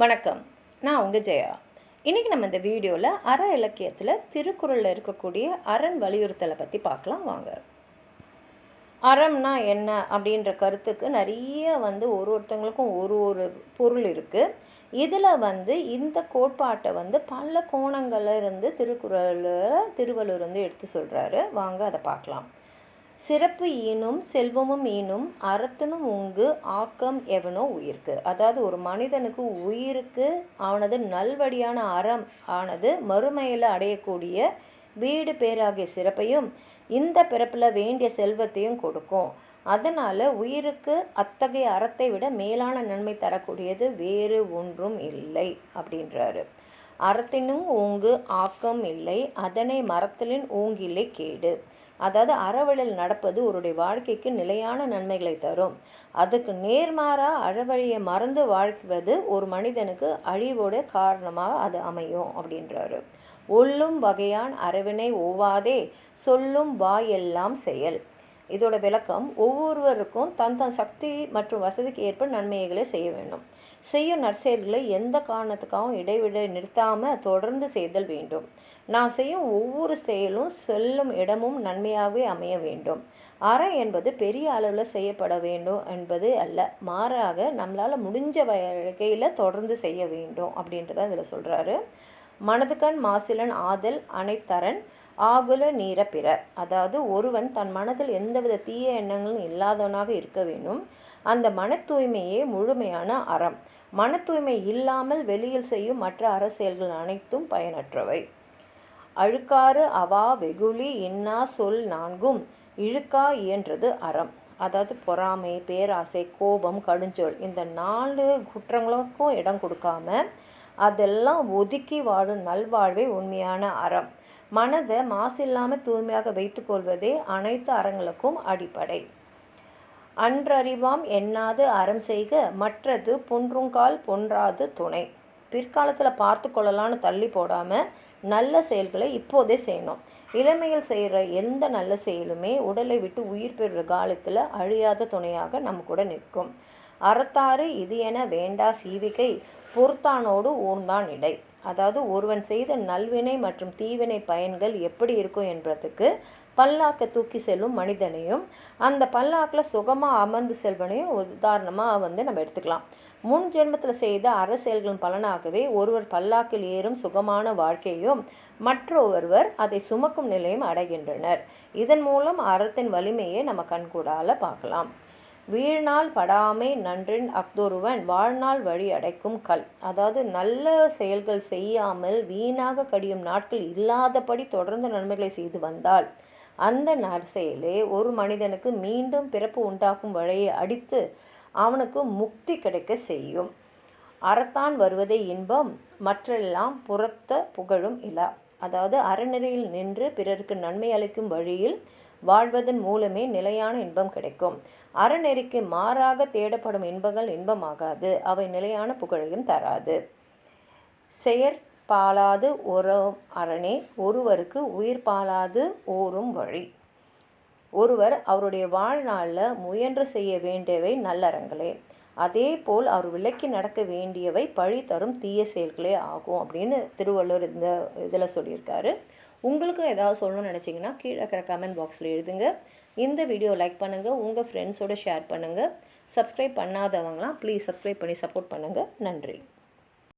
வணக்கம், நான் உங்கள் ஜெயா. இன்றைக்கி நம்ம இந்த வீடியோவில் அற இலக்கியத்தில் திருக்குறளில் இருக்கக்கூடிய அரண் வலியுறுத்தலை பற்றி பார்க்கலாம் வாங்க. அறம்னா என்ன அப்படின்ற கருத்துக்கு நிறைய ஒருத்தங்களுக்கும் ஒரு பொருள் இருக்குது. இதில் இந்த கோட்பாட்டை பல கோணங்களில் இருந்து திருவள்ளுவர் எடுத்து சொல்கிறாரு. வாங்க அதை பார்க்கலாம். சிறப்பு ஈனும் செல்வமும் ஈனும் அறத்தினும் உங்கு ஆக்கம் எவனோ உயிர்க்கு. அதாவது ஒரு மனிதனுக்கு உயிருக்கு அவனது நல்வழியான அறம் ஆனது மறுமையில் அடையக்கூடிய வீடு பேராகிய சிறப்பையும் இந்த பிறப்பில் வேண்டிய செல்வத்தையும் கொடுக்கும். அதனால் உயிருக்கு அத்தகைய அறத்தை விட மேலான நன்மை தரக்கூடியது வேறு ஒன்றும் இல்லை அப்படின்றாரு. அறத்தினும் ஊங்கு ஆக்கம் இல்லை, அதனை மரத்திலின் ஊங்கில்லை கேடு. அதாவது அறவழியில் நடப்பது ஒருடைய வாழ்க்கைக்கு நிலையான நன்மைகளை தரும். அதுக்கு நேர்மாறாக அறவழியை மறந்து வாழ்வது ஒரு மனிதனுக்கு அழிவோட காரணமாக அது அமையும் அப்படின்றாரு. ஒல்லும் வகையான் அறவினை ஓவாதே சொல்லும் வாயெல்லாம் செயல். இதோட விளக்கம், ஒவ்வொருவருக்கும் தன் சக்தி மற்றும் வசதிக்கு ஏற்ப நன்மைகளை செய்ய வேண்டும். செய்யும் நற்செயல்களை எந்த காரணத்துக்காகவும் இடைவிட நிறுத்தாமல் தொடர்ந்து செய்தல் வேண்டும். நான் செய்யும் ஒவ்வொரு செயலும் செல்லும் இடமும் நன்மையாகவே அமைய வேண்டும். அறம் என்பது பெரிய அளவில் செய்யப்பட வேண்டும் என்பது அல்ல, மாறாக நம்மளால் முடிஞ்ச வகையில் தொடர்ந்து செய்ய வேண்டும் அப்படின்றத இதில் சொல்கிறாரு. மனதுக்கண் மாசிலன் ஆதல் அனைத்தரன் ஆகுல நீர பிற. அதாவது ஒருவன் தன் மனதில் எந்தவித தீய எண்ணங்களும் இல்லாதவனாக இருக்க வேண்டும். அந்த மன தூய்மையே முழுமையான அறம். மன தூய்மை இல்லாமல் வெளியில் செய்யும் மற்ற அரசியல்கள் அனைத்தும் பயனற்றவை. அழுக்காறு அவா வெகுளி இன்னா சொல் நான்கும் இழுக்கா இயன்றது அறம். அதாவது பொறாமை, பேராசை, கோபம், கடுஞ்சொல், இந்த 4 குற்றங்களுக்கும் இடம் கொடுக்காம அதெல்லாம் ஒதுக்கி வாழும் நல்வாழ்வே உண்மையான அறம். மனதை மாசில்லாமல் தூய்மையாக வைத்து கொள்வதே அனைத்து அறங்களுக்கும் அடிப்படை. அன்றறிவாம் எண்ணாது அறம் செய்க மற்றது பொன்றுங்கால் பொன்றாது துணை. பிற்காலத்தில் பார்த்து கொள்ளலான்னு தள்ளி போடாமல் நல்ல செயல்களை இப்போதே செய்யணும். இளமையில் செய்கிற எந்த நல்ல செயலுமே உடலை விட்டு உயிர் பெறுற காலத்தில் அழியாத துணையாக நம்ம கூட நிற்கும். அறத்தாறு இது என வேண்டா சீவிகை பொறுத்தானோடு ஊர்ந்தான் இடை. அதாவது ஒருவன் செய்த நல்வினை மற்றும் தீவினை பயன்கள் எப்படி இருக்கும் என்பதுக்கு பல்லாக்க தூக்கி செல்லும் மனிதனையும் அந்த பல்லாக்கில் சுகமாக அமர்ந்து செல்வனையும் உதாரணமாக நம்ம எடுத்துக்கலாம். முன் ஜென்மத்தில் செய்த அரசியல்களின் பலனாகவே ஒருவர் பல்லாக்கில் ஏறும் சுகமான வாழ்க்கையும் மற்றொருவர் அதை சுமக்கும் நிலையும் அடைகின்றனர். இதன் மூலம் அறத்தின் வலிமையை நம்ம கண்கூடால பார்க்கலாம். வீழ்நாள் படாமை நன்றின் அஃதொருவன் வாழ்நாள் வழி அடைக்கும் கல். அதாவது நல்ல செயல்கள் செய்யாமல் வீணாக கடியும் நாட்கள் இல்லாதபடி தொடர்ந்து நன்மைகளை செய்து வந்தால் அந்த நற்செயலே ஒரு மனிதனுக்கு மீண்டும் பிறப்பு உண்டாக்கும் வழியை அடித்து அவனுக்கு முக்தி கிடைக்க செய்யும். அறத்தான் வருவதே இன்பம் மற்றெல்லாம் புறத்த புகழும் இலா. அதாவது அறநெறியில் நின்று பிறருக்கு நன்மை அளிக்கும் வழியில் வாழ்வதன் மூலமே நிலையான இன்பம் கிடைக்கும். அறநெறிக்கு மாறாக தேடப்படும் இன்பங்கள் இன்பமாகாது, அவை நிலையான புகழையும் தராது. செயற்பாலாது ஓரும் அரணே ஒருவருக்கு உயிர் பாலாது ஓரும் வழி. ஒருவர் அவருடைய வாழ்நாளில் முயன்று செய்ய வேண்டியவை நல்லறங்களே, அதே போல் அவர் விலக்கி நடக்க வேண்டியவை பழி தரும் தீய செயல்களே ஆகும் அப்படின்னு திருவள்ளுவர் இதில் சொல்லியிருக்காரு. உங்களுக்கும் ஏதாவது சொல்லணும்னு நினச்சிங்கன்னா கீழே இருக்கிற கமெண்ட் பாக்ஸில் எழுதுங்க. இந்த வீடியோ லைக் பண்ணுங்கள், உங்கள் ஃப்ரெண்ட்ஸோடு ஷேர் பண்ணுங்கள். சப்ஸ்கிரைப் பண்ணாதவங்களாம் ப்ளீஸ் சப்ஸ்கிரைப் பண்ணி சப்போர்ட் பண்ணுங்கள். நன்றி.